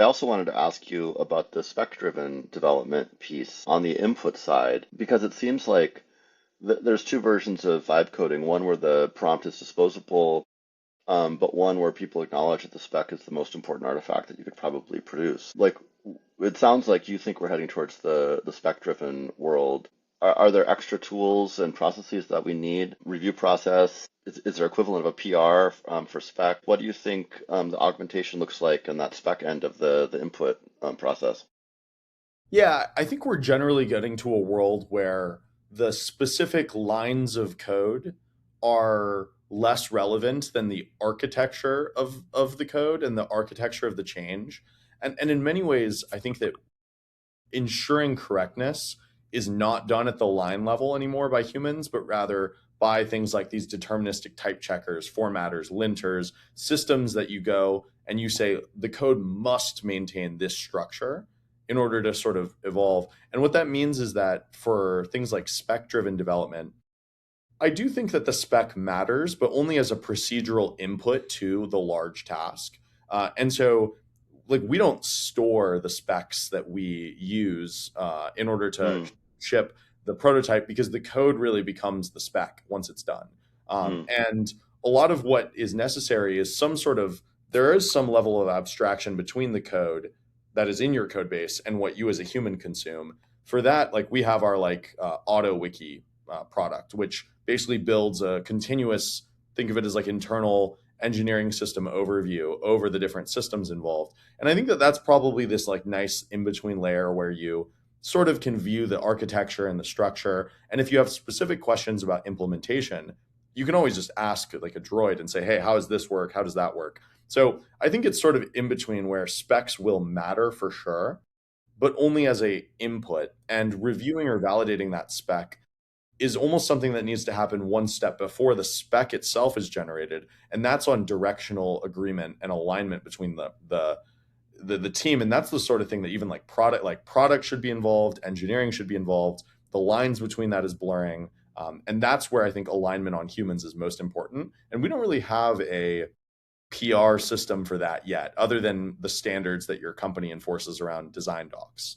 I also wanted to ask you about the spec-driven development piece on the input side, because it seems like there's two versions of vibe coding, one where the prompt is disposable, but one where people acknowledge that the spec is the most important artifact that you could probably produce. Like, it sounds like you think we're heading towards the spec-driven world. Are there extra tools and processes that we need? Review process? Is there equivalent of a PR for spec? What do you think the augmentation looks like in that spec end of the input process? Yeah, I think we're generally getting to a world where the specific lines of code are less relevant than the architecture of the code and the architecture of the change. And in many ways, I think that ensuring correctness is not done at the line level anymore by humans, but rather by things like these deterministic type checkers, formatters, linters, systems that you go and you say the code must maintain this structure in order to sort of evolve. And what that means is that for things like spec driven development, I do think that the spec matters, but only as a procedural input to the large task. And so, like, we don't store the specs that we use in order to Mm, ship the prototype because the code really becomes the spec once it's done. mm, And a lot of what is necessary is some sort of, there is some level of abstraction between the code that is in your code base and what you as a human consume. For that, like, we have our auto wiki product, which basically builds a continuous, think of it as like internal engineering system overview over the different systems involved. And I think that that's probably this like nice in between layer where you sort of can view the architecture and the structure. And if you have specific questions about implementation, you can always just ask like a droid and say, hey, how does this work? How does that work? So I think it's sort of in between where specs will matter for sure, but only as a input, and reviewing or validating that spec is almost something that needs to happen one step before the spec itself is generated, and that's on directional agreement and alignment between the team. And that's the sort of thing that even like product should be involved, engineering should be involved. The lines between that is blurring, and that's where I think alignment on humans is most important. And we don't really have a PR system for that yet, other than the standards that your company enforces around design docs.